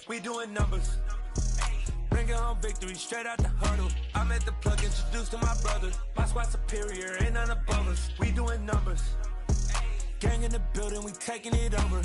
We doing numbers. Bringing home victory straight out the huddle. I'm at the plug, introduced to my brothers. My squad superior, ain't none above us. We doing numbers. Gang in the building, we taking it over.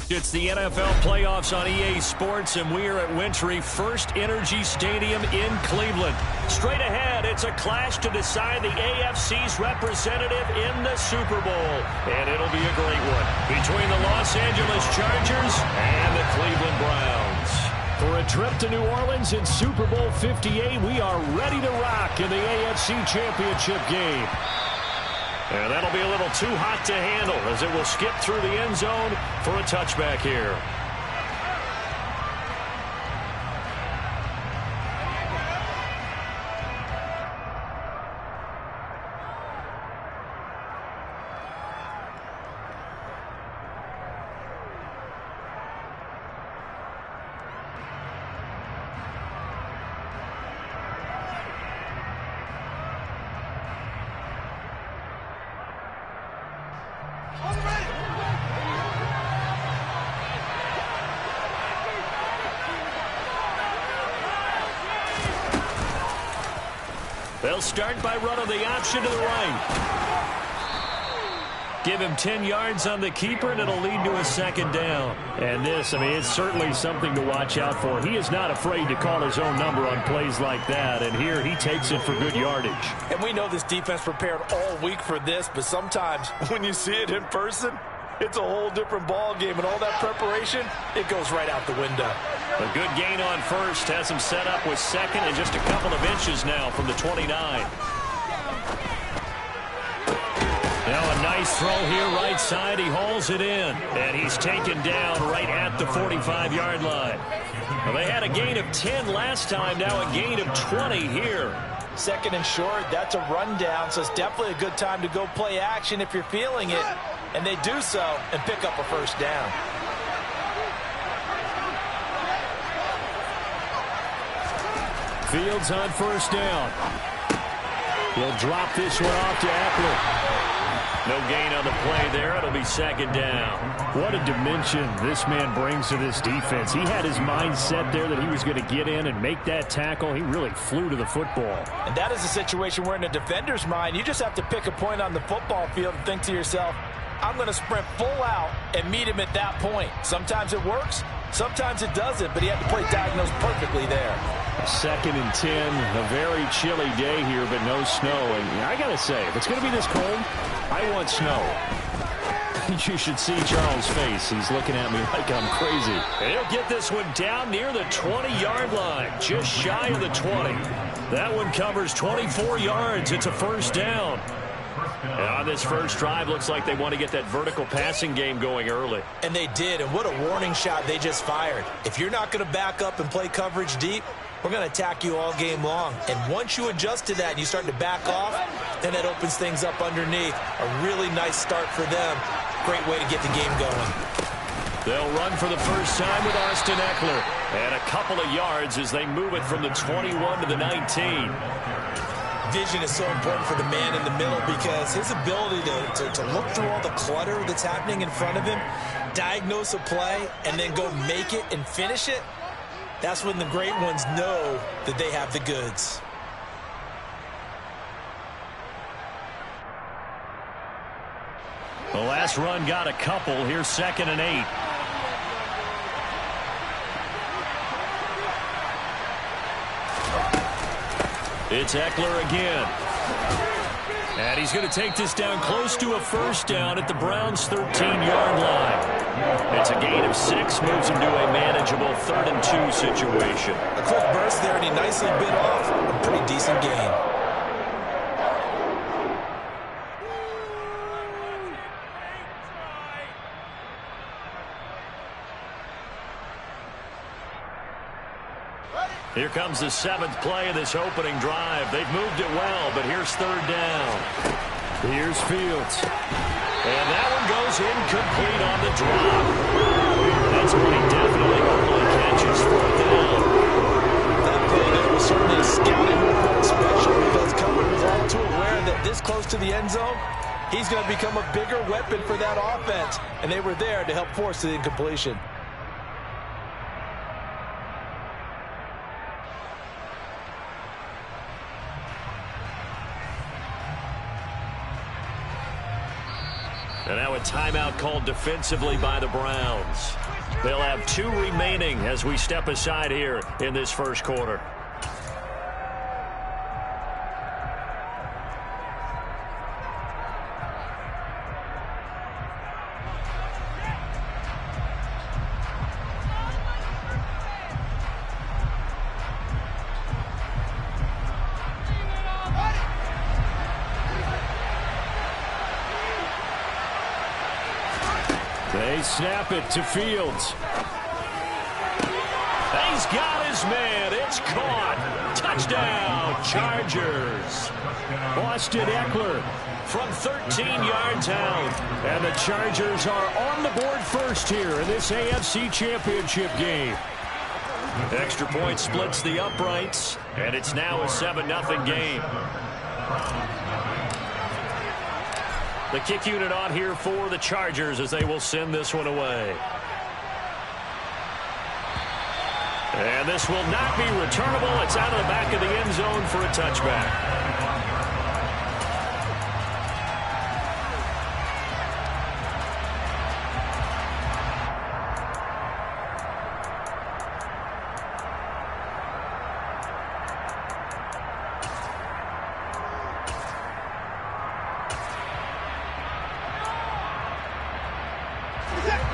It's the NFL playoffs on EA Sports, and we are at Wintry First Energy Stadium in Cleveland. Straight ahead, it's a clash to decide the AFC's representative in the Super Bowl. And it'll be a great one between the Los Angeles Chargers and the Cleveland Browns. For a trip to New Orleans in Super Bowl 58, we are ready to rock in the AFC Championship game. And that'll be a little too hot to handle as it will skip through the end zone for a touchback here. They'll start by running the option to the right. Give him 10 yards on the keeper, and it'll lead to a second down. And this, I mean, it's certainly something to watch out for. He is not afraid to call his own number on plays like that, and here he takes it for good yardage. And we know this defense prepared all week for this, but sometimes when you see it in person, it's a whole different ball game, and all that preparation, it goes right out the window. A good gain on first has him set up with second and just a couple of inches now from the 29. Now a nice throw here right side. He hauls it in, and he's taken down right at the 45-yard line. Well, they had a gain of 10 last time, now a gain of 20 here. Second and short, that's a rundown, so it's definitely a good time to go play action if you're feeling it. And they do so and pick up a first down. Fields on first down. He'll drop this one off to Eckler. No gain on the play there. It'll be second down. What a dimension this man brings to this defense. He had his mind set there that he was going to get in and make that tackle. He really flew to the football. And that is a situation where in a defender's mind, you just have to pick a point on the football field and think to yourself, I'm going to sprint full out and meet him at that point. Sometimes it works, sometimes it doesn't, but he had to play diagnose perfectly there. Second and 10, a very chilly day here, but no snow. And I got to say, if it's going to be this cold, I want snow. You should see Charles' face. He's looking at me like I'm crazy. And he'll get this one down near the 20-yard line, just shy of the 20. That one covers 24 yards. It's a first down. And on this first drive, looks like they want to get that vertical passing game going early. And they did, and what a warning shot they just fired. If you're not going to back up and play coverage deep, we're going to attack you all game long. And once you adjust to that and you start to back off, then that opens things up underneath. A really nice start for them. Great way to get the game going. They'll run for the first time with Austin Eckler. And a couple of yards as they move it from the 21 to the 19. Vision is so important for the man in the middle because his ability to look through all the clutter that's happening in front of him, diagnose a play, and then go make it and finish it, that's when the great ones know that they have the goods. The last run got a couple. Here's second and 8. It's Eckler again. And he's going to take this down close to a first down at the Browns' 13-yard line. It's a gain of 6, moves him to a manageable 3rd and 2 situation. A quick burst there, and he nicely bit off a pretty decent gain. Here comes the 7th play of this opening drive. They've moved it well, but here's 3rd down. Here's Fields. And that one goes incomplete on the drop. That's pretty definitely early catches. 4th down. That play there was certainly a scouting report special because Cutler was all too aware that this close to the end zone, he's going to become a bigger weapon for that offense. And they were there to help force the incompletion. And now a timeout called defensively by the Browns. They'll have 2 remaining as we step aside here in this first quarter. They snap it to Fields. He's got his man. It's caught. Touchdown, Chargers. Austin Eckler from 13 yards out. And the Chargers are on the board first here in this AFC Championship game. Extra point splits the uprights, and it's now a 7-0 game. The kick unit on here for the Chargers as they will send this one away. And this will not be returnable. It's out of the back of the end zone for a touchback.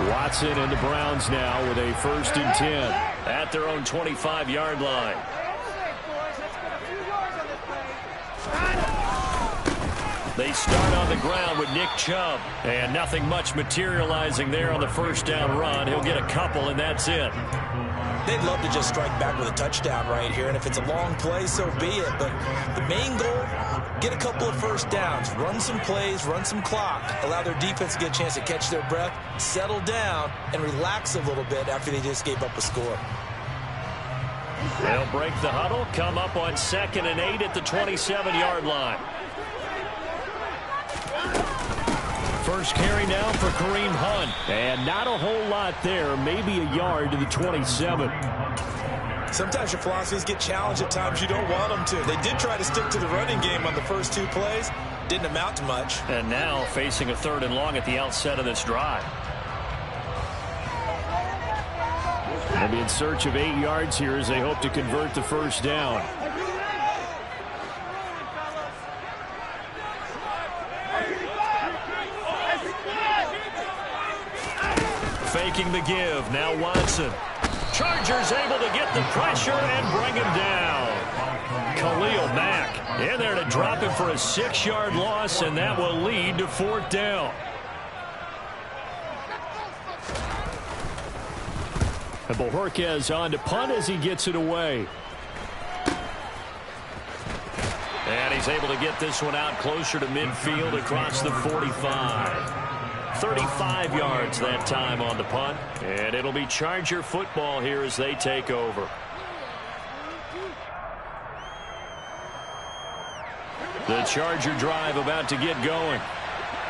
Watson and the Browns now with a 1st and 10 at their own 25-yard line. They start on the ground with Nick Chubb, and nothing much materializing there on the 1st down run. He'll get a couple, and that's it. They'd love to just strike back with a touchdown right here, and if it's a long play, so be it. But the main goal, get a couple of 1st downs, run some plays, run some clock, allow their defense to get a chance to catch their breath, settle down, and relax a little bit after they just gave up a score. They'll break the huddle, come up on 2nd and 8 at the 27-yard line. First carry now for Kareem Hunt. And not a whole lot there, maybe a yard to the 27. Sometimes your philosophies get challenged at times you don't want them to. They did try to stick to the running game on the first 2 plays. Didn't amount to much. And now facing a 3rd and long at the outset of this drive. They'll be in search of 8 yards here as they hope to convert the 1st down. Faking the give. Now Watson. Chargers able to get the pressure and bring him down. Khalil Mack in there to drop him for a 6-yard loss, and that will lead to 4th down. And Bojorquez on to punt as he gets it away. And he's able to get this one out closer to midfield across the 45. 35 yards that time on the punt. And it'll be Charger football here as they take over. The Charger drive about to get going.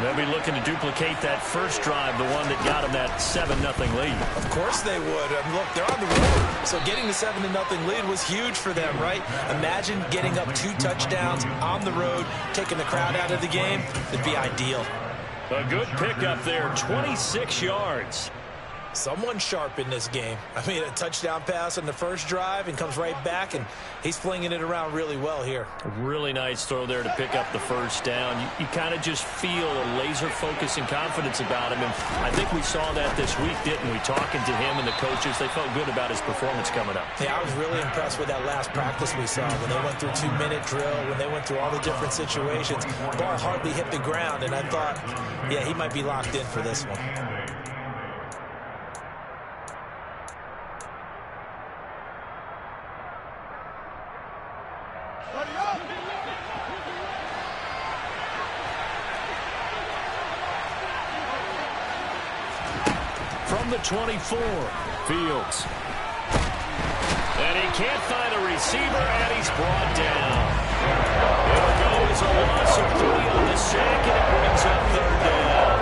They'll be looking to duplicate that first drive, the one that got them that 7-0 lead. Of course they would. Look, they're on the road, so getting the 7-0 lead was huge for them, right? Imagine getting up 2 touchdowns on the road, taking the crowd out of the game. It'd be ideal. A good pickup there, 26 yards. Someone sharp in this game. I mean, a touchdown pass on the first drive and comes right back, and he's flinging it around really well here. A really nice throw there to pick up the 1st down. You kind of just feel a laser focus and confidence about him, and I think we saw that this week, didn't we? Talking to him and the coaches, they felt good about his performance coming up. Yeah, I was really impressed with that last practice we saw when they went through 2-minute drill, when they went through all the different situations. Ball hardly hit the ground, and I thought, yeah, he might be locked in for this one. from the 24. Fields. And he can't find a receiver, and he's brought down. There goes a loss of 3 on the sack, and it brings up 3rd down.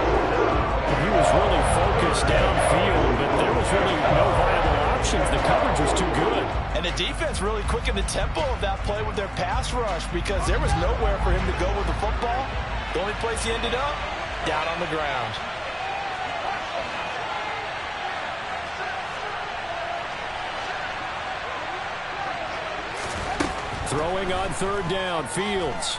He was really focused downfield, but there was really no viable options. The coverage was too good. And the defense really quickened the tempo of that play with their pass rush because there was nowhere for him to go with the football. The only place he ended up, down on the ground. Throwing on 3rd down, Fields.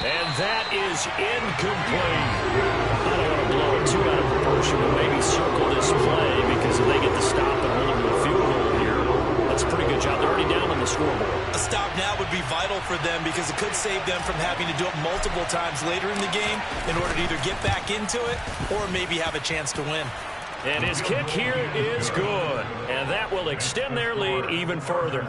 And that is incomplete. I don't want to blow it too out of proportion, but maybe circle this play because if they get the stop and hold them to a field goal here, that's a pretty good job. They're already down on the scoreboard. A stop now would be vital for them because it could save them from having to do it multiple times later in the game in order to either get back into it or maybe have a chance to win. And his kick here is good. And that will extend their lead even further.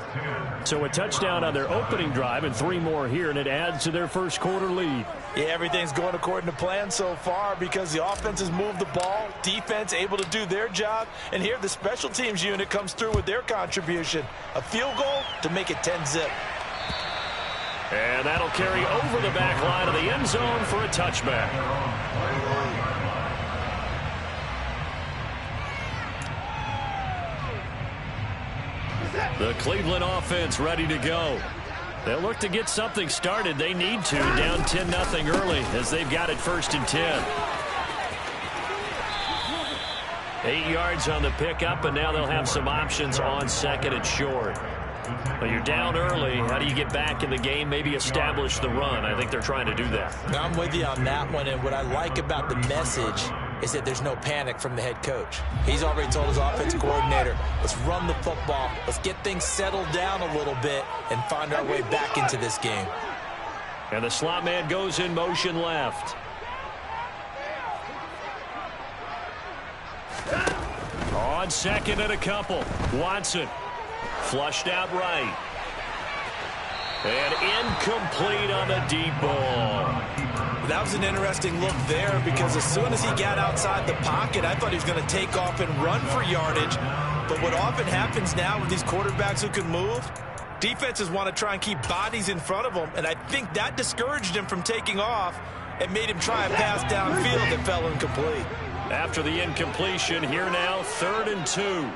So a touchdown on their opening drive and 3 more here, and it adds to their first quarter lead. Yeah, everything's going according to plan so far because the offense has moved the ball, defense able to do their job, and here the special teams unit comes through with their contribution. A field goal to make it 10-zip. And that'll carry over the back line of the end zone for a touchback. The Cleveland offense ready to go. They'll look to get something started. They need to. Down 10-0 early as they've got it 1st and 10. 8 yards on the pickup, and now they'll have some options on 2nd and short. But you're down early. How do you get back in the game? Maybe establish the run. I think they're trying to do that. I'm with you on that one, and what I like about the message is that there's no panic from the head coach. He's already told his offensive coordinator, let's run the football, let's get things settled down a little bit and find our way back into this game. And the slot man goes in motion left. On 2nd and a couple. Watson flushed out right. And incomplete on the deep ball. That was an interesting look there because as soon as he got outside the pocket, I thought he was going to take off and run for yardage. But what often happens now with these quarterbacks who can move, defenses want to try and keep bodies in front of them, and I think that discouraged him from taking off and made him try a pass downfield that fell incomplete. After the incompletion, here now, 3rd and 2.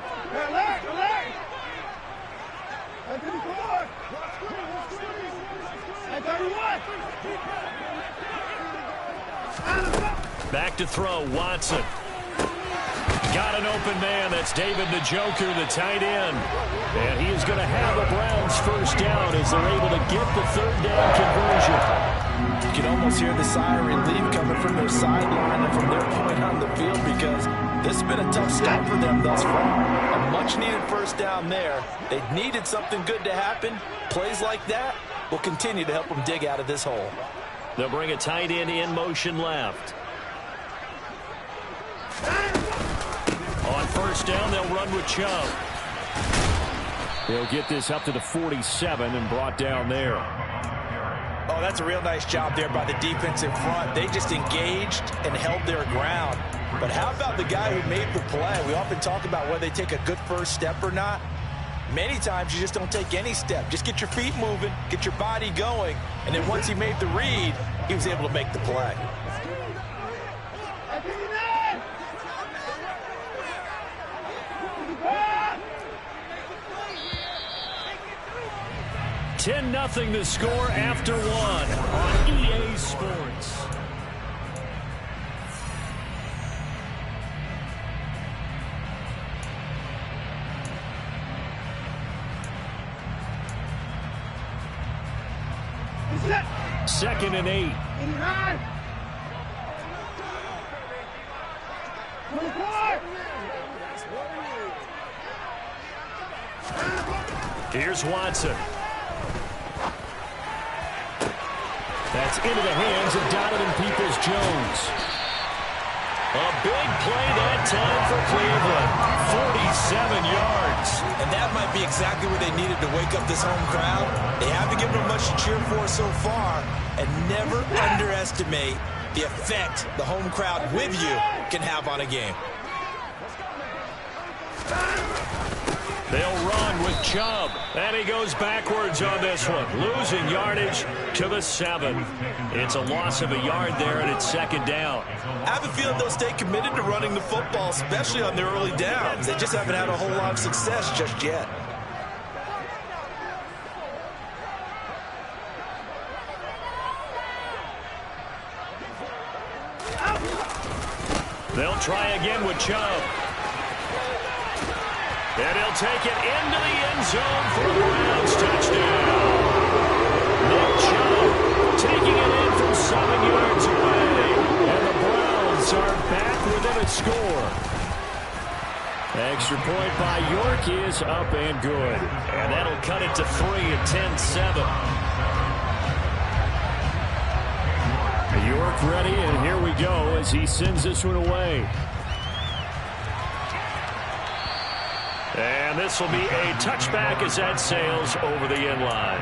Back to throw, Watson. Got an open man. That's David Njoku, the tight end. And he is going to have a Browns 1st down as they're able to get the 3rd down conversion. You can almost hear the sigh of relief coming from their sideline and from their point on the field because this has been a tough start for them thus far. A much-needed 1st down there. They needed something good to happen. Plays like that will continue to help them dig out of this hole. They'll bring a tight end in motion left. On 1st down, they'll run with Chubb. They'll get this up to the 47 and brought down there. Oh, that's a real nice job there by the defense in front. They just engaged and held their ground. But how about the guy who made the play? We often talk about whether they take a good 1st step or not. Many times you just don't take any step. Just get your feet moving, get your body going, and then once he made the read, he was able to make the play. Ten 10-0 the score after 1 on EA Sports. Second and 8. Here's Watson. That's into the hands of Donovan Peoples-Jones. A big play that time for Cleveland. 47 yards. And that might be exactly what they needed to wake up this home crowd. They haven't given them much to cheer for so far. And never underestimate the effect the home crowd with you can have on a game. They'll run with Chubb, and he goes backwards on this one, losing yardage to the 7. It's a loss of a yard there, and it's second down. I have a feeling they'll stay committed to running the football, especially on their early downs. They just haven't had a whole lot of success just yet. They'll try again with Chubb. And he'll take it into the end zone for the Browns touchdown. Nick Chubb taking it in from 7 yards away. And the Browns are back within a score. Extra point by York is up and good. And that'll cut it to 3 at 10-7. York ready, and here we go as he sends this one away. And this will be a touchback as that sails over the end line.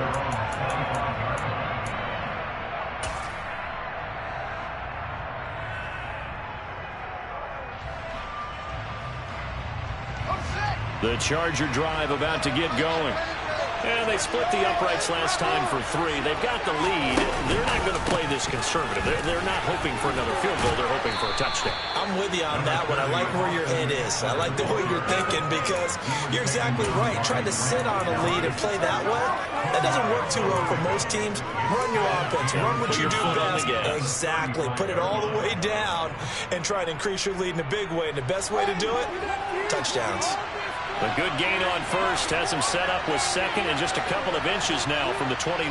The Charger drive about to get going. And they split the uprights last time for 3. They've got the lead. They're not going to play this conservative. They're not hoping for another field goal. They're hoping for a touchdown. I'm with you on that one. I like where your head is. I like the way you're thinking because you're exactly right. Trying to sit on a lead and play that way, that doesn't work too well for most teams. Run your offense. Run what you do best. Exactly. Put it all the way down and try to increase your lead in a big way. And the best way to do it, touchdowns. A good gain on first has him set up with second and just a couple of inches now from the 29.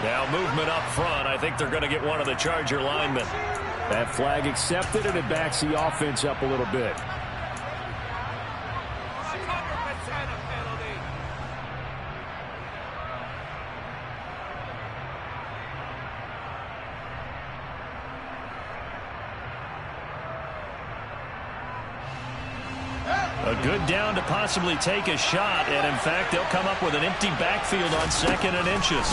Now movement up front. I think they're going to get one of the Charger linemen. That flag accepted, and it backs the offense up a little bit. A good down to possibly take a shot, and in fact, they'll come up with an empty backfield on 2nd and inches.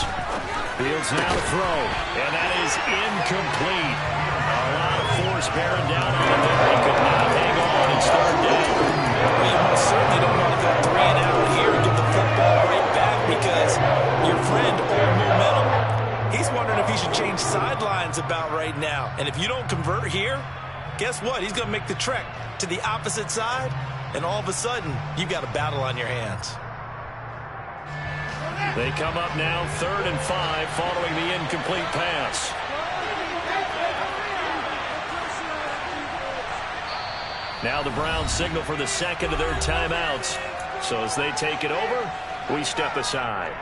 Fields now to throw, and that is incomplete. A lot of force bearing down on him there. He could not hang on. It's 3rd down. Well, you most certainly don't want to go 3 and out here and give the football right back because your friend, Old Momentum, he's wondering if he should change sidelines about right now. And if you don't convert here, guess what? He's going to make the trek to the opposite side. And all of a sudden, you've got a battle on your hands. They come up now 3rd and 5 following the incomplete pass. Now the Browns signal for the second of their timeouts. So as they take it over, we step aside.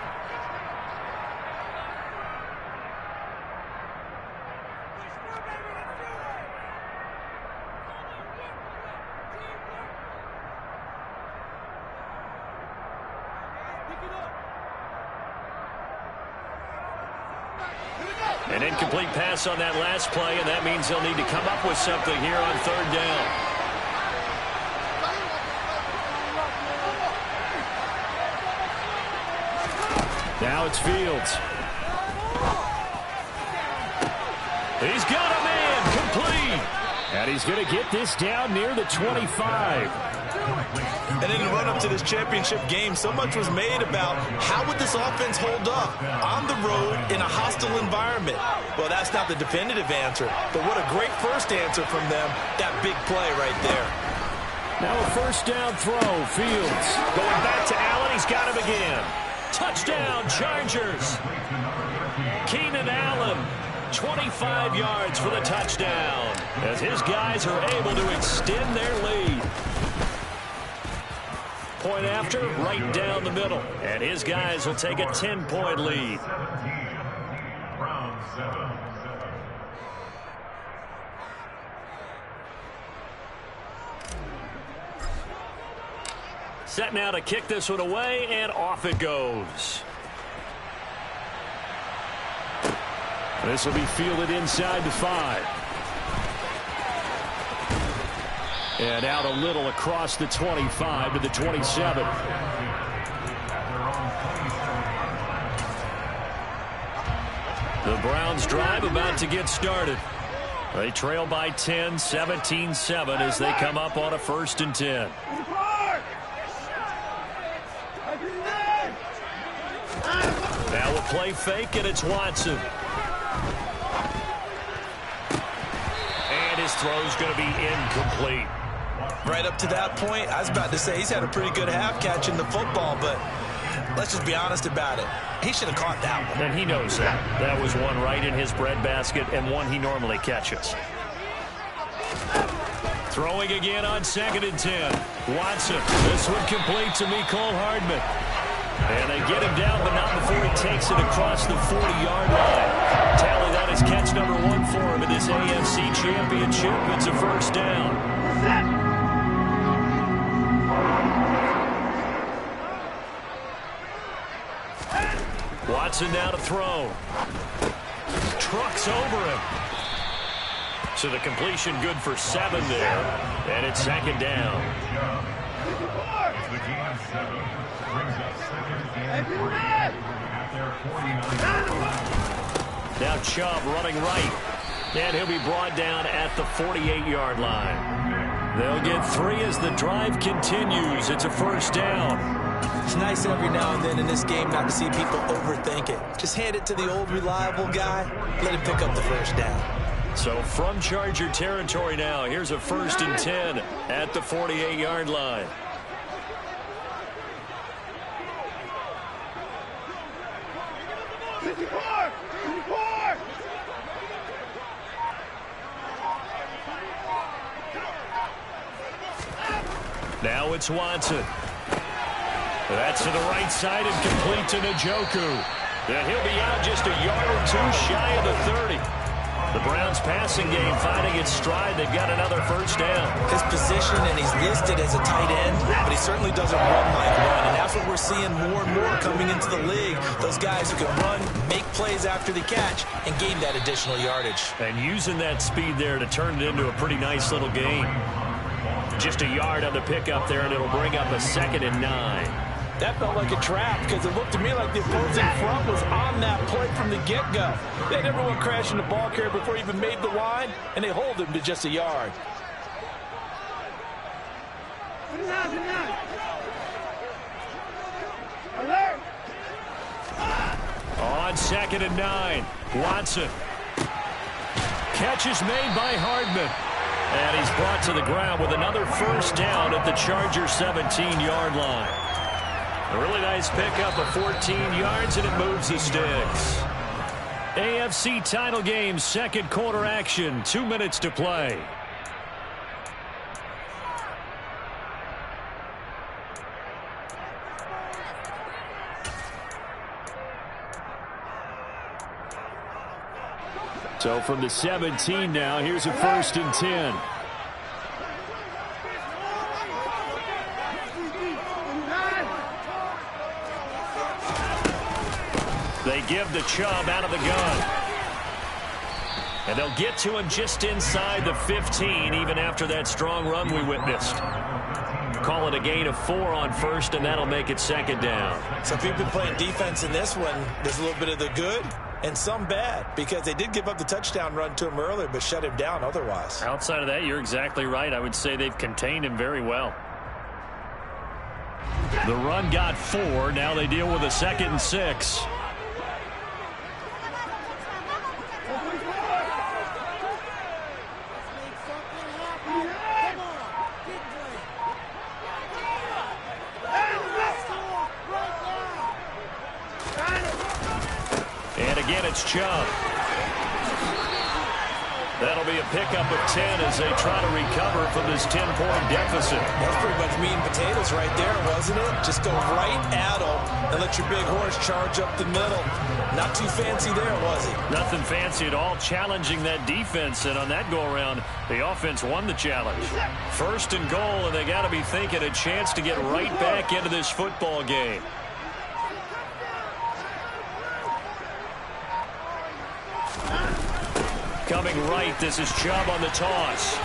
An incomplete pass on that last play, and that means they'll need to come up with something here on 3rd down. Now it's Fields. He's got a man, complete. And he's going to get this down near the 25. And in the run-up to this championship game, so much was made about how would this offense hold up on the road in a hostile environment. Well, that's not the definitive answer, but what a great first answer from them, that big play right there. Now a 1st down throw, Fields. Going back to Allen, he's got him again. Touchdown, Chargers. Keenan Allen, 25 yards for the touchdown, as his guys are able to extend their lead. Point after, right down the middle. And his guys will take a 10-point lead. Set now to kick this one away, and off it goes. This will be fielded inside the 5. And out a little across the 25 to the 27. The Browns drive about to get started. They trail by 10, 17-7 as they come up on a 1st and 10. Now a play fake, and it's Watson. And his throw's going to be incomplete. Right up to that point, I was about to say he's had a pretty good half catching the football, but let's just be honest about it. He should have caught that one. And he knows that. That was one right in his breadbasket and one he normally catches. Throwing again on 2nd and 10. Watson. This one complete to Mecole Hardman. And they get him down, but not before he takes it across the 40-yard line. Tally, that is catch number 1 for him in this AFC Championship. It's a 1st down. Watson now to throw. Trucks over him. So the completion good for 7 there. And it's 2nd down. Now Chubb running right. And he'll be brought down at the 48-yard line. They'll get 3 as the drive continues. It's a 1st down. It's nice every now and then in this game not to see people overthink it. Just hand it to the old reliable guy. Let him pick up the 1st down. So from Charger territory now, here's a 1st and 10 at the 48-yard line. Now it's Watson. That's to the right side and complete to Njoku. And he'll be out just a yard or 2 shy of the 30. The Browns passing game finding its stride. They've got another 1st down. His position, and he's listed as a tight end, but he certainly doesn't run like one. And that's what we're seeing more and more coming into the league. Those guys who can run, make plays after the catch, and gain that additional yardage. And using that speed there to turn it into a pretty nice little game. Just a yard on the pickup there, and it'll bring up a 2nd and 9. That felt like a trap because it looked to me like the opposing front was on that play from the get-go. They had everyone crashing the ball carrier before he even made the line, and they hold him to just a yard. On 2nd and 9, Watson. Catch is made by Hardman. And he's brought to the ground with another 1st down at the Charger 17-yard line. A really nice pickup of 14 yards, and it moves the sticks. AFC title game, 2nd quarter action, 2 minutes to play. So from the 17 now, here's a 1st and 10. They give the Chubb out of the gun. And they'll get to him just inside the 15, even after that strong run we witnessed. Call it a gain of 4 on 1st, and that'll make it 2nd down. So if you've been playing defense in this one, there's a little bit of the good and some bad, because they did give up the touchdown run to him earlier, but shut him down otherwise. Outside of that, you're exactly right. I would say they've contained him very well. The run got 4. Now they deal with a 2nd and 6. And again, it's Chubb. That'll be a pickup of 10 as they try to recover from this 10-point deficit. That's pretty much meat and potatoes right there, wasn't it? Just go right at them and let your big horse charge up the middle. Not too fancy there, was it? Nothing fancy at all, challenging that defense. And on that go-around, the offense won the challenge. 1st and goal, and they got to be thinking a chance to get right back into this football game. Coming right, this is Chubb on the toss.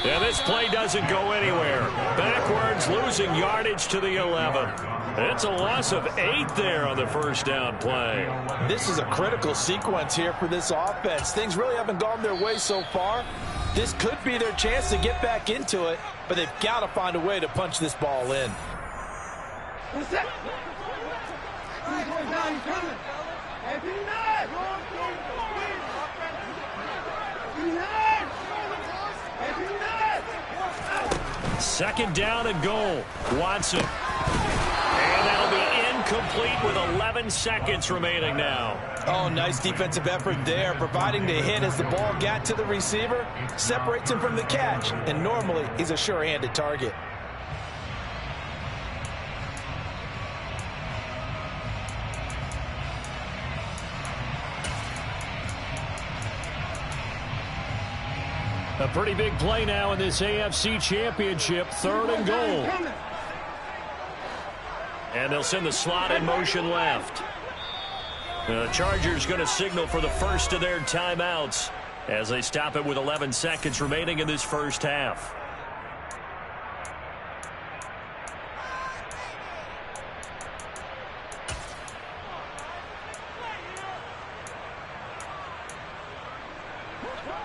And this play doesn't go anywhere. Backwards, losing yardage to the 11. It's a loss of 8 there on the first down play. This is a critical sequence here for this offense. Things really haven't gone their way so far. This could be their chance to get back into it, but they've got to find a way to punch this ball in. Second down and goal. Watson. And that'll be incomplete with 11 seconds remaining now. Oh, nice defensive effort there, providing the hit as the ball got to the receiver, separates him from the catch, and normally he's a sure-handed target. A pretty big play now in this AFC Championship. 3rd and goal. And they'll send the slot in motion left. The Chargers going to signal for the first of their timeouts as they stop it with 11 seconds remaining in this first half.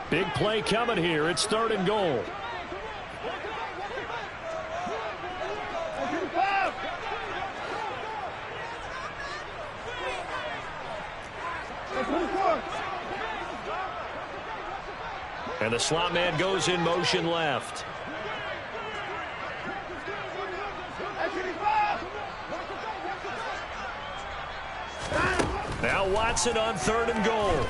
Big play coming here. It's 3rd and goal. And the slot man goes in motion left. Now Watson on 3rd and goal.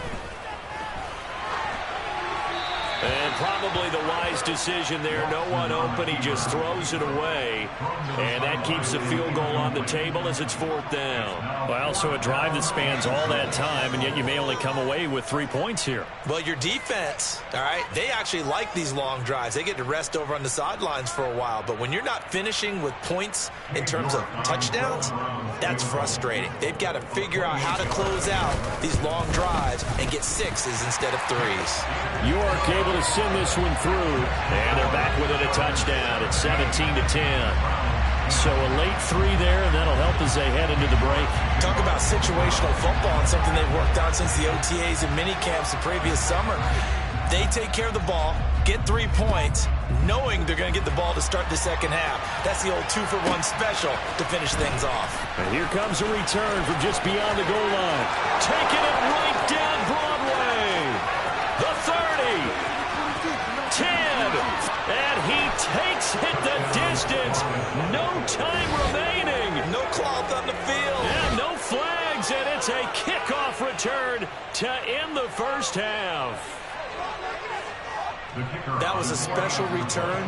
And probably the wise decision there. No one open. He just throws it away. And that keeps the field goal on the table as it's 4th down. Well, so a drive that spans all that time, and yet you may only come away with 3 points here. Well, your defense, all right, they actually like these long drives. They get to rest over on the sidelines for a while. But when you're not finishing with points in terms of touchdowns, that's frustrating. They've got to figure out how to close out these long drives and get 6s instead of 3s. York able to send this one through, and they're back with it a touchdown. It's 17-10. So a late 3 there, and that'll help as they head into the break. Talk about situational football and something they've worked on since the OTAs and minicamps the previous summer. They take care of the ball, get 3 points, knowing they're going to get the ball to start the second half. That's the old 2-for-1 special to finish things off. And here comes a return from just beyond the goal line. Taking it right down Broadway. The 30. 10, and he takes it the distance. No time remaining. No cloth on the field. Yeah, no flags, and it's a kickoff return to end the first half. That was a special return,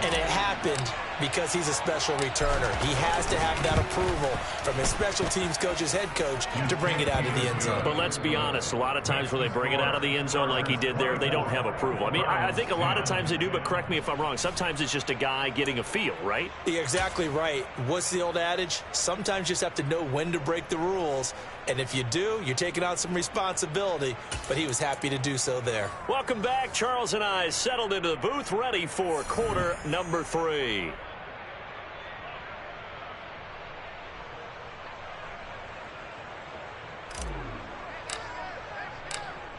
and it happened because he's a special returner. He has to have that approval from his special teams coach's head coach to bring it out of the end zone. But let's be honest, a lot of times when they bring it out of the end zone like he did there, they don't have approval. I mean, I think a lot of times they do, but correct me if I'm wrong. Sometimes it's just a guy getting a feel, right? You're exactly right. What's the old adage? Sometimes you just have to know when to break the rules. And if you do, you're taking on some responsibility. But he was happy to do so there. Welcome back. Charles and I settled into the booth, ready for quarter number 3.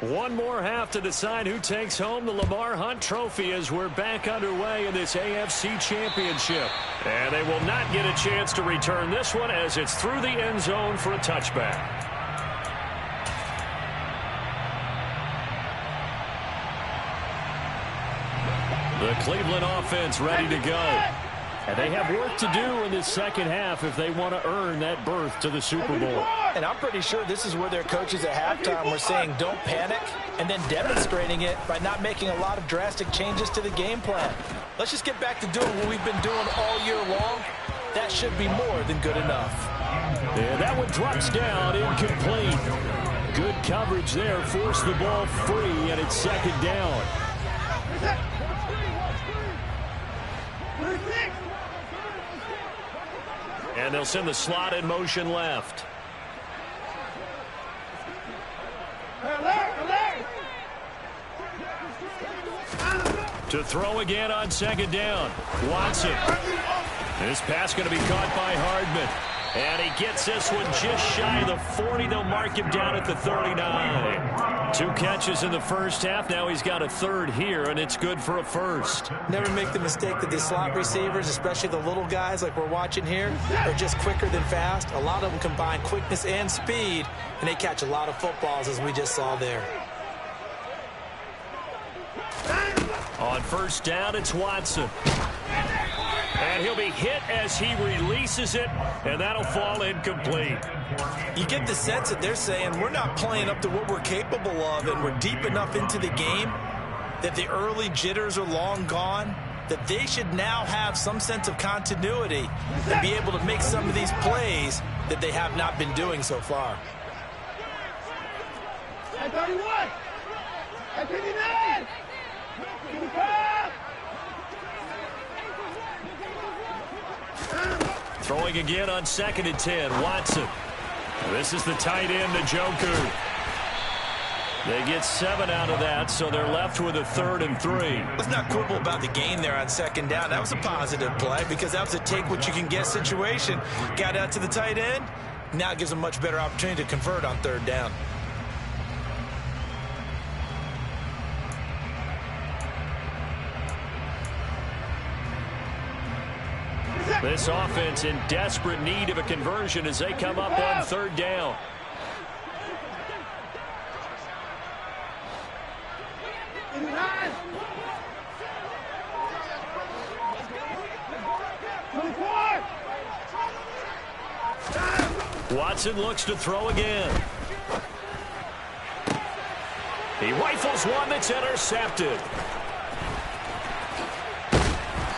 One more half to decide who takes home the Lamar Hunt Trophy as we're back underway in this AFC Championship. And they will not get a chance to return this one as it's through the end zone for a touchback. The Cleveland offense ready to go. And they have work to do in this second half if they want to earn that berth to the Super Bowl. And I'm pretty sure this is where their coaches at halftime were saying don't panic, and then demonstrating it by not making a lot of drastic changes to the game plan. Let's just get back to doing what we've been doing all year long. That should be more than good enough. And that one drops down, incomplete. Good coverage there, forced the ball free, and it's second down. And they'll send the slot in motion left. To throw again on second down. Watson. This pass going to be caught by Hardman. And he gets this one just shy of the 40. They'll mark him down at the 39. 2 catches in the first half. Now he's got a third here, and it's good for a first. Never make the mistake that the slot receivers, especially the little guys like we're watching here, are just quicker than fast. A lot of them combine quickness and speed, and they catch a lot of footballs, as we just saw there. On first down, it's Watson. And he'll be hit as he releases it, and that'll fall incomplete. You get the sense that they're saying we're not playing up to what we're capable of, and we're deep enough into the game that the early jitters are long gone, that they should now have some sense of continuity and be able to make some of these plays that they have not been doing so far. At 31! At 59! Throwing again on 2nd and 10. Watson. This is the tight end, Njoku. They get 7 out of that, so they're left with a 3rd and 3. What's not cool about the gain there on 2nd down? That was a positive play because that was a take-what-you-can-get situation. Got out to the tight end. Now it gives them a much better opportunity to convert on 3rd down. This offense in desperate need of a conversion as they come up on 3rd down. Watson looks to throw again. He rifles one that's intercepted.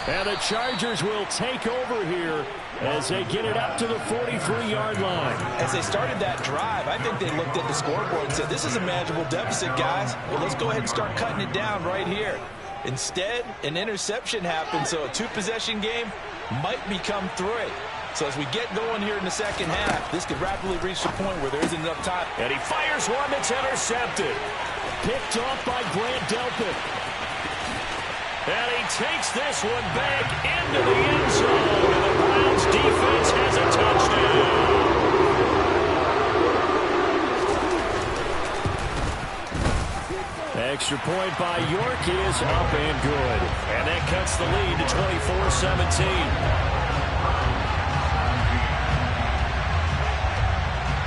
And the Chargers will take over here as they get it up to the 43-yard line. As they started that drive, I think they looked at the scoreboard and said, this is a manageable deficit, guys. Well, let's go ahead and start cutting it down right here. Instead, an interception happened, so a 2-possession game might become 3. So as we get going here in the second half, this could rapidly reach the point where there isn't enough time. And he fires one that's intercepted. Picked off by Grant Delpit. And he takes this one back into the end zone. And the Browns defense has a touchdown. Extra point by York is up and good. And that cuts the lead to 24-17.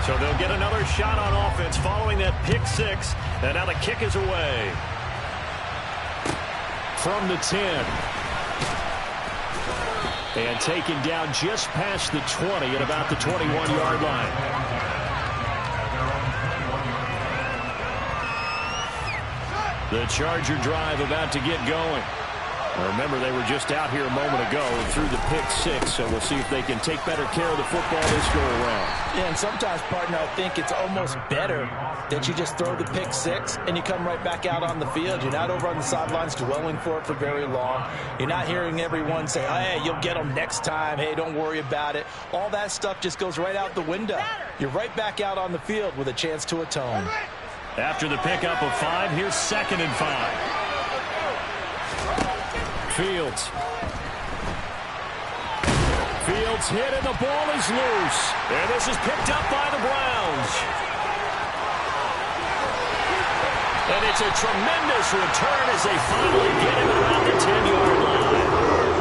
So they'll get another shot on offense following that pick 6. And now the kick is away. From the 10. And taken down just past the 20 at about the 21-yard line. The Charger drive about to get going. Remember, they were just out here a moment ago and threw the pick 6, so we'll see if they can take better care of the football this go around. Yeah, and sometimes, partner, I think it's almost better that you just throw the pick 6 and you come right back out on the field. You're not over on the sidelines dwelling for it for very long. You're not hearing everyone say, oh, hey, you'll get them next time. Hey, don't worry about it. All that stuff just goes right out the window. You're right back out on the field with a chance to atone. After the pickup of 5, here's 2nd and 5. Fields hit and the ball is loose. And this is picked up by the Browns. And it's a tremendous return as they finally get him around the 10-yard line.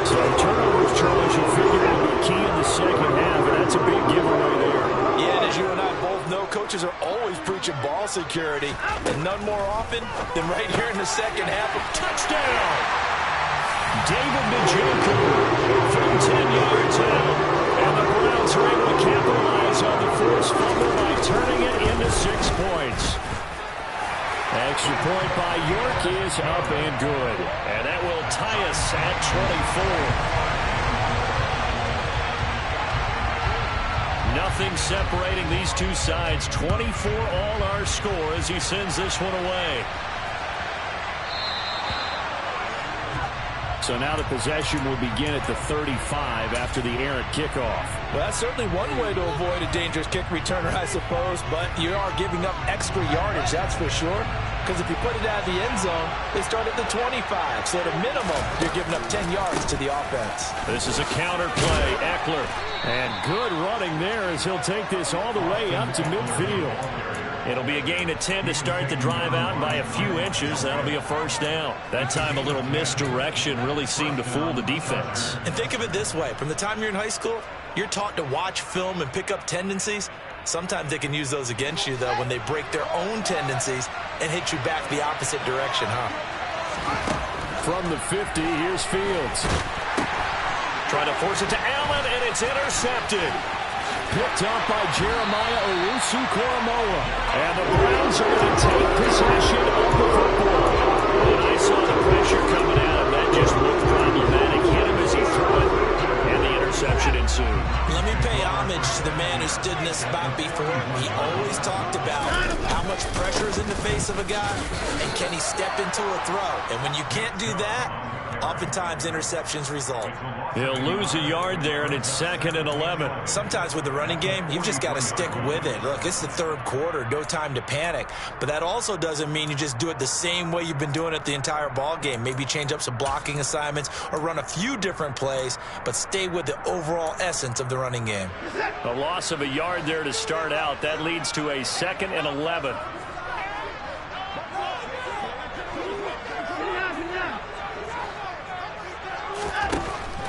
So turnovers, Charles, you figure will be key in the second half, and that's a big giveaway there. Yeah, and as you and I both know, coaches are always preaching ball security, and none more often than right here in the second half. Touchdown! David Njoku from 10 yards out. And the Browns are able to capitalize on the forced fumble by turning it into 6 points. Extra point by York is up and good. And that will tie us at 24. Nothing separating these two sides. 24 all our score as he sends this one away. So now the possession will begin at the 35 after the errant kickoff. Well, that's certainly one way to avoid a dangerous kick returner, I suppose, but you are giving up extra yardage, that's for sure. because if you put it out of the end zone, they start at the 25. So at a minimum, you're giving up 10 yards to the offense. This is a counter play. Eckler. And good running there as he'll take this all the way up to midfield. It'll be a gain of 10 to start the drive out by a few inches. That'll be a first down. That time a little misdirection really seemed to fool the defense. And think of it this way. From the time you're in high school, you're taught to watch film and pick up tendencies. Sometimes they can use those against you, though, when they break their own tendencies and hit you back the opposite direction, huh? From the 50, here's Fields. Trying to force it to Allen, and it's intercepted. Picked up by Jeremiah Owusu-Koramoah. And the Browns are going to take possession of the football. When I saw the pressure coming at him, that just looked problematic. Hit him as he threw it, and the interception ensued. Let me pay homage to the man who stood in this spot before. He always talked about how much pressure is in the face of a guy, and can he step into a throw. And when you can't do that, oftentimes interceptions result. He'll lose a yard there, and it's 2nd and 11. Sometimes with the running game, you've just got to stick with it. Look, it's the third quarter, no time to panic. But that also doesn't mean you just do it the same way you've been doing it the entire ball game. Maybe change up some blocking assignments or run a few different plays, but stay with the overall essence of the running game. A loss of a yard there to start out. That leads to a 2nd and 11.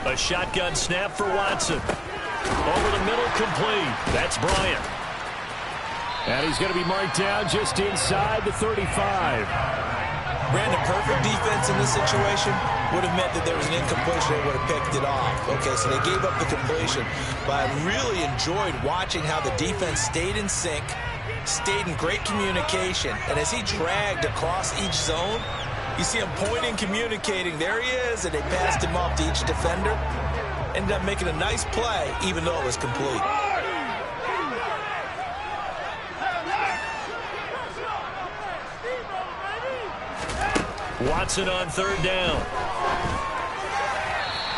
A shotgun snap for Watson. Over the middle, complete. That's Bryant. And he's going to be marked down just inside the 35. Brandon, perfect defense in this situation would have meant that there was an incompletion. They would have picked it off. Okay, so they gave up the completion. But I really enjoyed watching how the defense stayed in sync, stayed in great communication. And as he dragged across each zone, you see him pointing, communicating. There he is, and they passed him off to each defender. Ended up making a nice play, even though it was complete. Watson on 3rd down.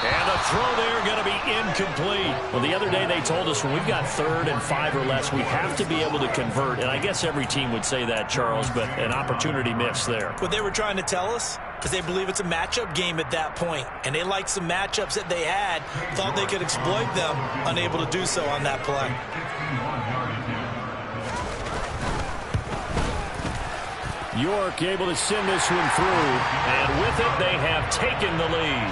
And the throw there going to be incomplete. Well, the other day they told us when we've got 3rd and 5 or less, we have to be able to convert. And I guess every team would say that, Charles, but an opportunity missed there. What they were trying to tell us, because they believe it's a matchup game at that point, and they liked some matchups that they had, thought they could exploit them, unable to do so on that play. York able to send this one through. And with it, they have taken the lead.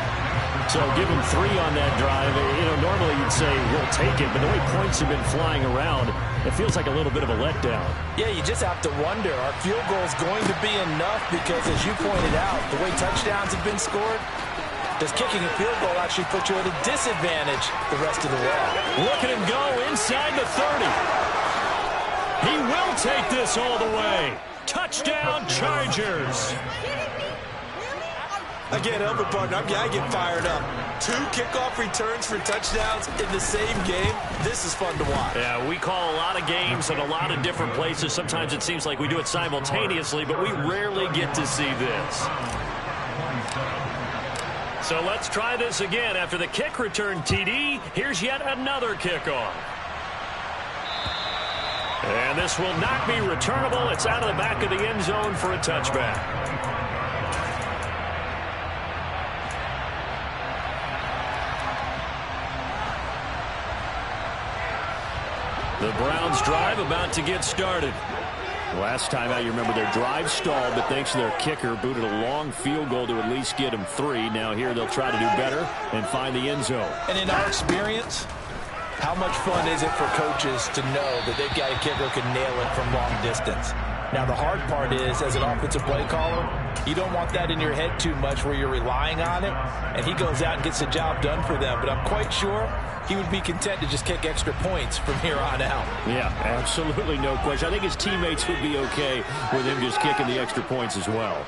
So give them 3 on that drive. You know, normally you'd say, we'll take it, but the way points have been flying around, it feels like a little bit of a letdown. Yeah, you just have to wonder, are field goals going to be enough? Because as you pointed out, the way touchdowns have been scored, does kicking a field goal actually put you at a disadvantage the rest of the way? Look at him go inside the 30. He will take this all the way. Touchdown, Chargers. Again, help it, partner. I get fired up. 2 kickoff returns for touchdowns in the same game. This is fun to watch. Yeah, we call a lot of games in a lot of different places. Sometimes it seems like we do it simultaneously, but we rarely get to see this. So let's try this again. After the kick return TD, here's yet another kickoff. And this will not be returnable. It's out of the back of the end zone for a touchback. The Browns drive about to get started. Last time out, you remember their drive stalled, but thanks to their kicker, booted a long field goal to at least get them 3. Now here they'll try to do better and find the end zone. And in our experience, how much fun is it for coaches to know that they've got a kicker who can nail it from long distance? Now, the hard part is, as an offensive play caller, you don't want that in your head too much where you're relying on it, and he goes out and gets the job done for them. But I'm quite sure he would be content to just kick extra points from here on out. Yeah, absolutely no question. I think his teammates would be okay with him just kicking the extra points as well.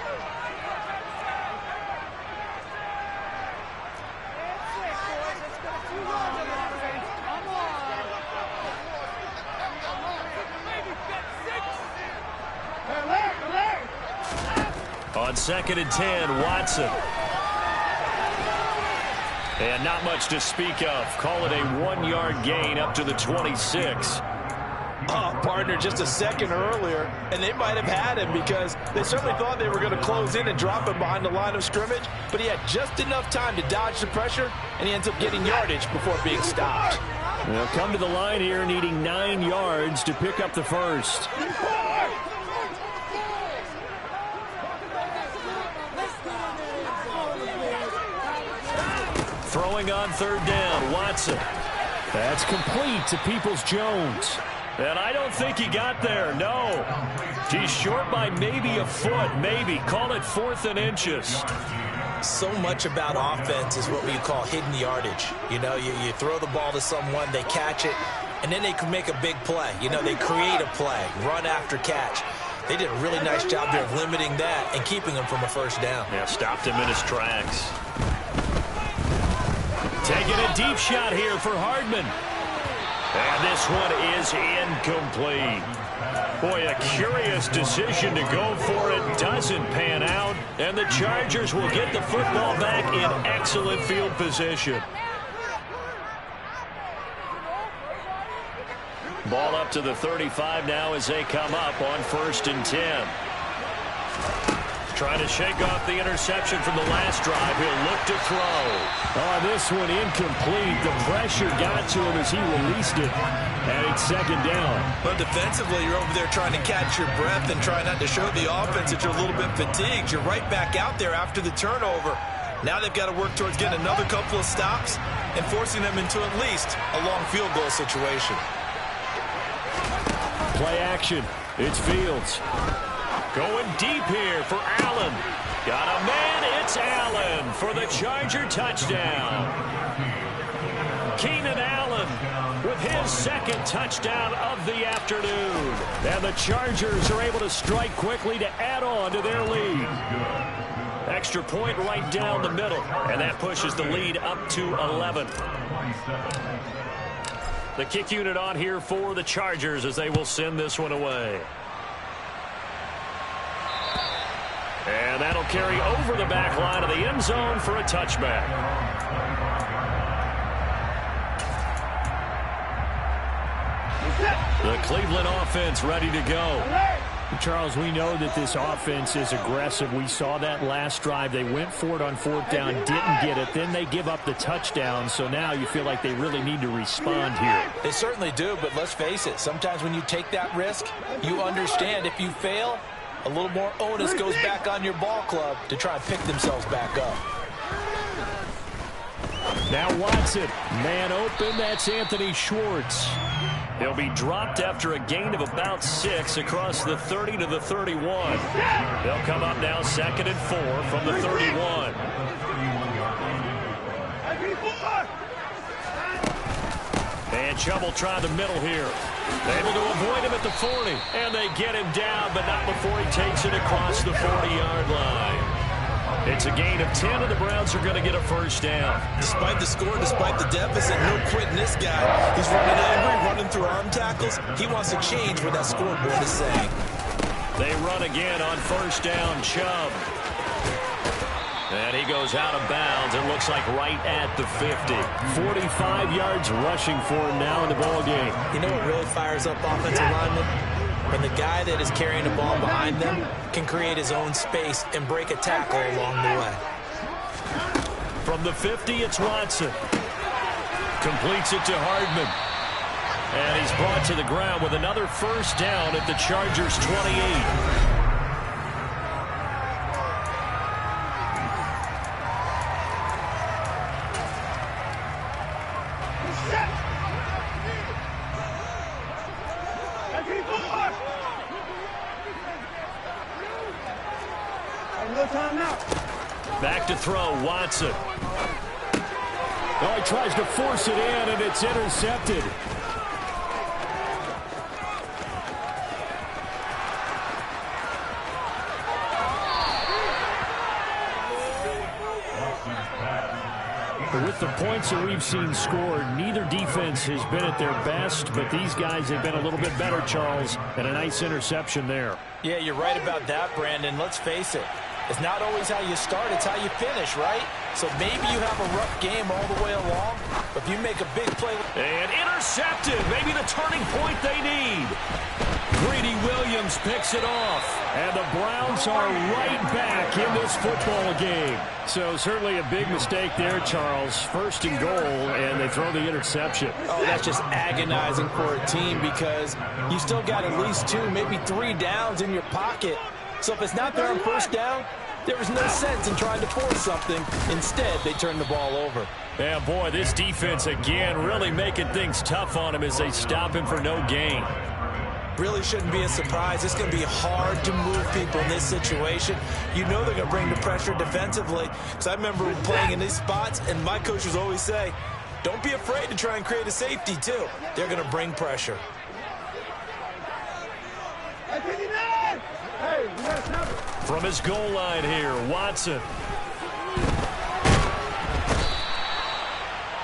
On 2nd and 10, Watson. And not much to speak of. Call it a 1-yard gain up to the 26. partner just a second earlier, and they might have had him because they certainly thought they were going to close in and drop him behind the line of scrimmage, but he had just enough time to dodge the pressure, and he ends up getting yardage before being stopped. They'll come to the line here needing 9 yards to pick up the first. Throwing on third down, Watson. That's complete to Peoples-Jones. And I don't think he got there, no. He's short by maybe a foot, maybe. Call it 4th and inches. So much about offense is what we call hidden yardage. You know, you throw the ball to someone, they catch it, and then they can make a big play. You know, they create a play, run after catch. They did a really nice job there of limiting that and keeping him from a first down. Yeah, stopped him in his tracks. Taking a deep shot here for Hardman. And this one is incomplete. Boy, a curious decision to go for it. Doesn't pan out. And the Chargers will get the football back in excellent field position. Ball up to the 35 now as they come up on 1st and 10. Trying to shake off the interception from the last drive. He'll look to throw. Oh, this one incomplete. The pressure got to him as he released it. And it's 2nd down. But defensively, you're over there trying to catch your breath and try not to show the offense that you're a little bit fatigued. You're right back out there after the turnover. Now they've got to work towards getting another couple of stops and forcing them into at least a long field goal situation. Play action. It's Fields. Going deep here for Allen. Got a man. It's Allen for the Charger touchdown. Keenan Allen with his 2nd touchdown of the afternoon. And the Chargers are able to strike quickly to add on to their lead. Extra point right down the middle. And that pushes the lead up to 11. The kick unit on here for the Chargers as they will send this one away. And that'll carry over the back line of the end zone for a touchback. The Cleveland offense ready to go. Charles, we know that this offense is aggressive. We saw that last drive. They went for it on 4th down, didn't get it. Then they give up the touchdown. So now you feel like they really need to respond here. They certainly do, but let's face it. Sometimes when you take that risk, you understand if you fail, a little more onus goes back on your ball club to try and pick themselves back up. Now Watson, man open, that's Anthony Schwartz. He'll be dropped after a gain of about 6 across the 30 to the 31. They'll come up now 2nd and 4 from the 31. And Chubb will try the middle here. Able to avoid him at the 40. And they get him down, but not before he takes it across the 40-yard line. It's a gain of 10, and the Browns are going to get a first down. Despite the score, despite the deficit, no quitting this guy. He's running angry, running through arm tackles. He wants to change what that scoreboard is saying. They run again on 1st down, Chubb. And he goes out of bounds. It looks like right at the 50. 45 yards rushing for him now in the ballgame. You know what really fires up offensive linemen? When the guy that is carrying the ball behind them can create his own space and break a tackle along the way. From the 50, it's Watson. Completes it to Hardman. And he's brought to the ground with another first down at the Chargers' 28. Back to throw, Watson. Oh, he tries to force it in, and it's intercepted. With the points that we've seen scored, neither defense has been at their best, but these guys have been a little bit better, Charles, and a nice interception there. Yeah, you're right about that, Brandon. Let's face it. It's not always how you start, it's how you finish, right? So maybe you have a rough game all the way along, but if you make a big play. And intercepted. Maybe the turning point they need. Greedy Williams picks it off. And the Browns are right back in this football game. So certainly a big mistake there, Charles. First and goal, and they throw the interception. Oh, that's just agonizing for a team because you still got at least 2, maybe 3 downs in your pocket. So if it's not there on first down, there was no sense in trying to force something. Instead, they turned the ball over. Yeah, boy, this defense again really making things tough on him as they stop him for no gain. Really shouldn't be a surprise. It's going to be hard to move people in this situation. You know they're going to bring the pressure defensively. Because I remember playing in these spots, and my coaches always say, don't be afraid to try and create a safety, too. They're going to bring pressure. From his goal line here, Watson.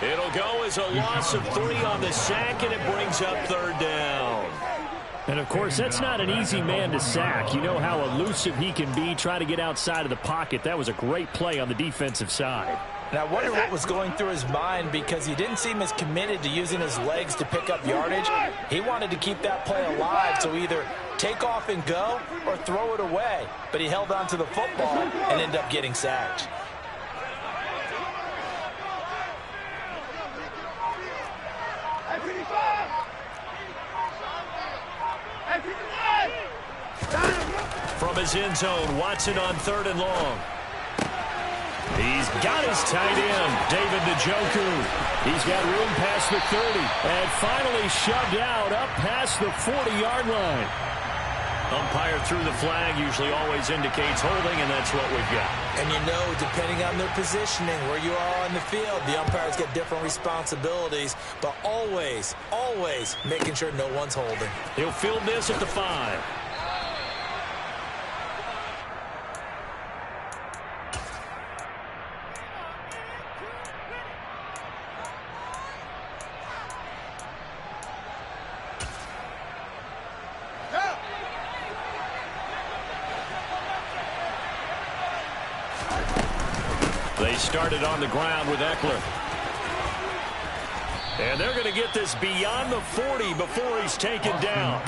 It'll go as a loss of 3 on the sack, and it brings up 3rd down. And, of course, that's not an easy man to sack. You know how elusive he can be, try to get outside of the pocket. That was a great play on the defensive side. And I wonder what was going through his mind because he didn't seem as committed to using his legs to pick up yardage. He wanted to keep that play alive, so either take off and go or throw it away. But he held on to the football and ended up getting sacked. From his end zone, Watson on 3rd and long. He's got his tight end, David Njoku. He's got room past the 30 and finally shoved out up past the 40-yard line. Umpire threw the flag, usually always indicates holding, and that's what we've got. And you know, depending on their positioning, where you are on the field, the umpires get different responsibilities, but always, always making sure no one's holding. He'll field this at the 5. They started on the ground with Eckler. And they're going to get this beyond the 40 before he's taken down.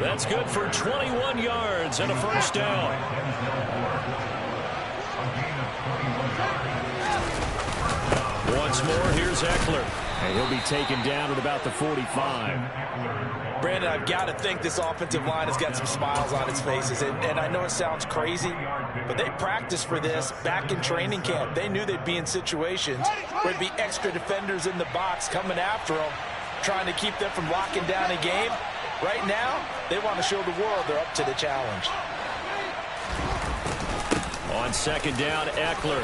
That's good for 21 yards and a 1st down. Once more, here's Eckler. And he'll be taken down at about the 45. Brandon, I've got to think this offensive line has got some smiles on its faces. And I know it sounds crazy, but they practiced for this back in training camp. They knew they'd be in situations where there'd be extra defenders in the box coming after them, trying to keep them from locking down a game. Right now, they want to show the world they're up to the challenge. On 2nd down, Eckler.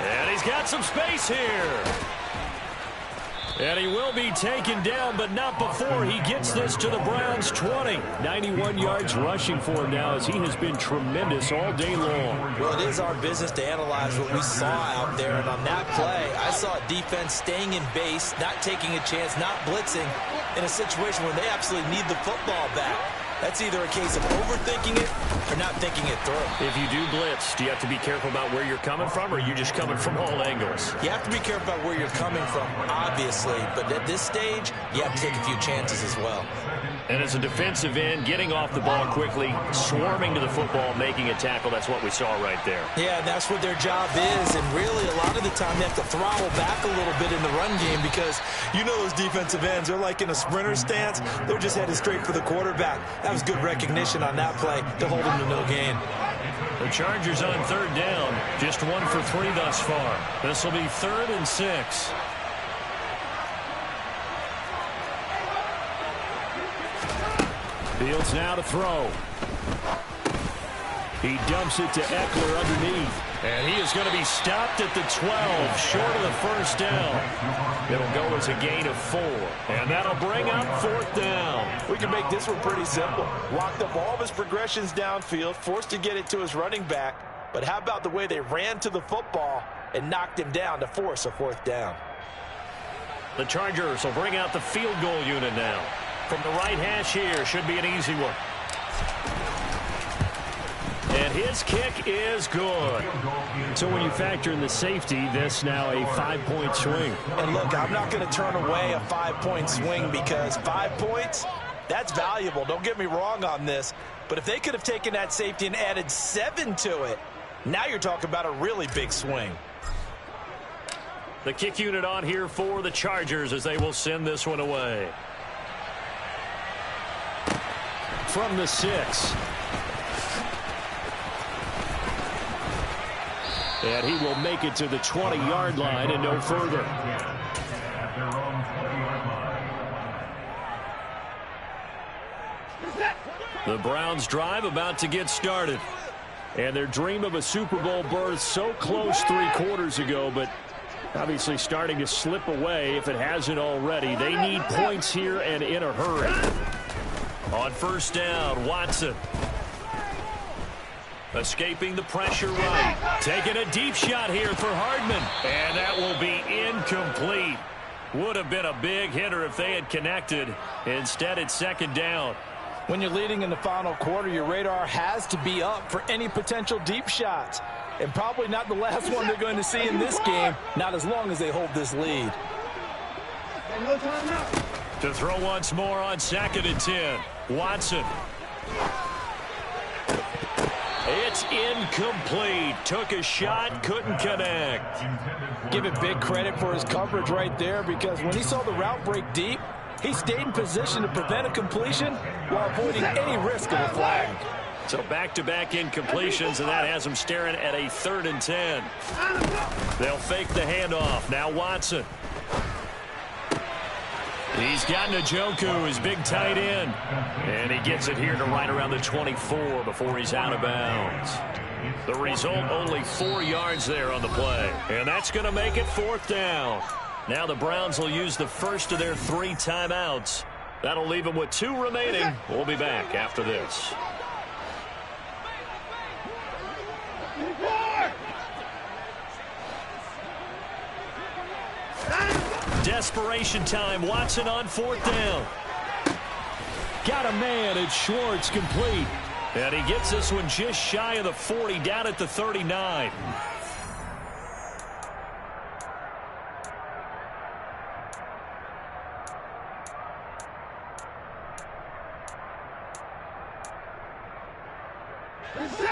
And he's got some space here. And he will be taken down, but not before he gets this to the Browns' 20. 91 yards rushing for him now as he has been tremendous all day long. Well, it is our business to analyze what we saw out there. And on that play, I saw a defense staying in base, not taking a chance, not blitzing in a situation where they absolutely need the football back. That's either a case of overthinking it or not thinking it through. If you do blitz, do you have to be careful about where you're coming from, or are you just coming from all angles? You have to be careful about where you're coming from, obviously. But at this stage, you have to take a few chances as well. And as a defensive end, getting off the ball quickly, swarming to the football, making a tackle, that's what we saw right there. Yeah, that's what their job is. And really, a lot of the time, they have to throttle back a little bit in the run game because you know those defensive ends, they're like in a sprinter stance. They're just headed straight for the quarterback. That was good recognition on that play to hold him to no gain. The Chargers on 3rd down, just 1 for 3 thus far. This will be 3rd and 6. Fields now to throw. He dumps it to Eckler underneath. And he is going to be stopped at the 12, short of the 1st down. It'll go as a gain of 4. And that'll bring up 4th down. We can make this one pretty simple. Locked up all of his progressions downfield, forced to get it to his running back. But how about the way they ran to the football and knocked him down to force a 4th down? The Chargers will bring out the field goal unit now. From the right hash here, should be an easy one. And And his kick is good. So when you factor in the safety, this now a 5-point swing. And look, I'm not going to turn away a 5-point swing because 5 points, that's valuable. Don't get me wrong on this. But if they could have taken that safety and added 7 to it, now you're talking about a really big swing. The kick unit on here for the Chargers as they will send this one away. From the 6. And he will make it to the 20-yard line and no further. The Browns drive about to get started. And their dream of a Super Bowl berth so close 3 quarters ago, but obviously starting to slip away if it hasn't already. They need points here and in a hurry. On first down, Watson. Escaping the pressure right. Taking a deep shot here for Hardman. And that will be incomplete. Would have been a big hitter if they had connected. Instead, it's second down. When you're leading in the final quarter, your radar has to be up for any potential deep shots. And probably not the last one they're going to see in this game, not as long as they hold this lead. To throw once more on 2nd and 10. Watson. It's incomplete. Took a shot, couldn't connect. Give it big credit for his coverage right there because when he saw the route break deep, he stayed in position to prevent a completion while avoiding any risk of a flag. So back-to-back incompletions, and that has him staring at a 3rd and 10. They'll fake the handoff. Now Watson. He's got Njoku, his big tight end. And he gets it here to right around the 24 before he's out of bounds. The result, only 4 yards there on the play. And that's going to make it 4th down. Now the Browns will use the first of their 3 timeouts. That'll leave them with 2 remaining. We'll be back after this. Desperation time. Watson on 4th down. Got a man at Schwartz, complete. And he gets this one just shy of the 40, down at the 39.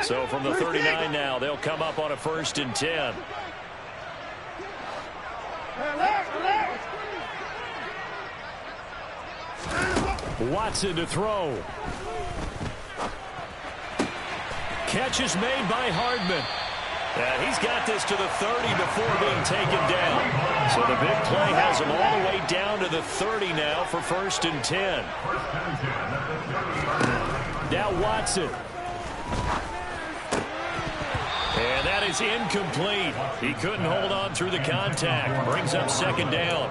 So from the 39 now, they'll come up on a 1st and 10. Watson to throw. Catch is made by Hardman. And he's got this to the 30 before being taken down. So the big play has him all the way down to the 30 now for 1st and 10. Now Watson. And that is incomplete. He couldn't hold on through the contact. Brings up 2nd down.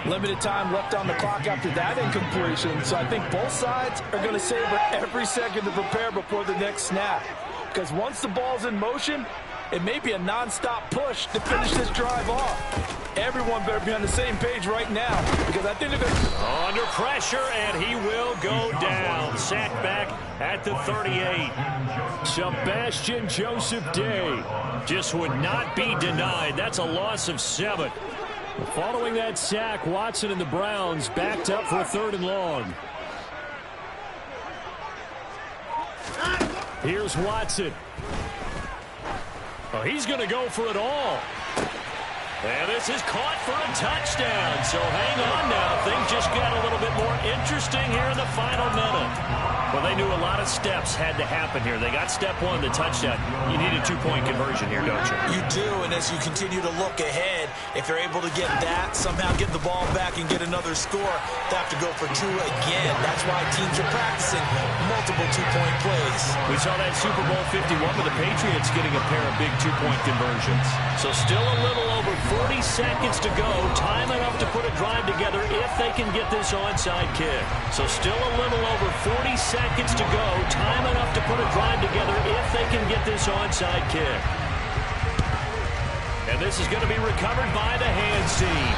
Limited time left on the clock after that incompletion. So I think both sides are going to savor every second to prepare before the next snap. Because once the ball's in motion, it may be a non-stop push to finish this drive off. Everyone better be on the same page right now because I think they're going to... Under pressure, and he will go down. Sacked back at the 38. Sebastian Joseph Day just would not be denied. That's a loss of 7. Following that sack, Watson and the Browns backed up for a 3rd and long. Here's Watson. Oh, he's going to go for it all. And this is caught for a touchdown. So hang on now. Things just got a little bit more interesting here in the final minute. Well, they knew a lot of steps had to happen here. They got step 1, the touchdown. You need a 2-point conversion here, don't you? You do, and as you continue to look ahead, if they're able to get that, somehow get the ball back and get another score, they have to go for 2 again. That's why teams are practicing multiple 2-point plays. We saw that Super Bowl 51 with the Patriots getting a pair of big 2-point conversions. So still a little over 40 seconds to go. Time enough to put a drive together if they can get this onside kick. So still a little over 40 seconds to go. Time enough to put a drive together if they can get this onside kick. And this is going to be recovered by the hands team.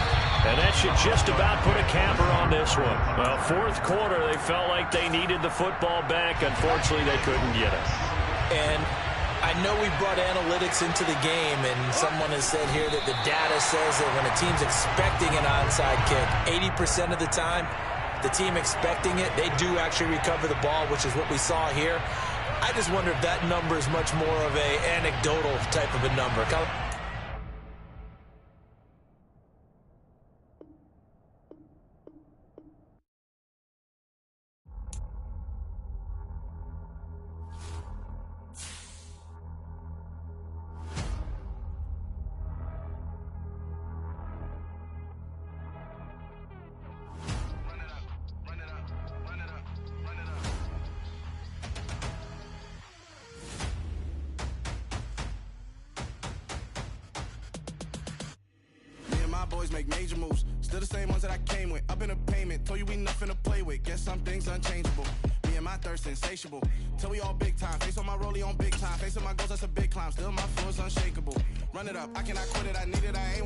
And that should just about put a capper on this one. Well, 4th quarter, they felt like they needed the football back. Unfortunately, they couldn't get it. And I know we brought analytics into the game, and someone has said here that the data says that when a team's expecting an onside kick, 80% of the time, the team expecting it, they do actually recover the ball, which is what we saw here. I just wonder if that number is much more of an anecdotal type of a number. Boys make major moves, still the same ones that I came with. Up in a payment, told you we nothing to play with. Guess some things unchangeable. Me and my thirst insatiable. Till we all big time. Face on my rollie on big time. Facing my goals, that's a big climb. Still my flow is unshakable. Run it up, I cannot quit it. I need it, I ain't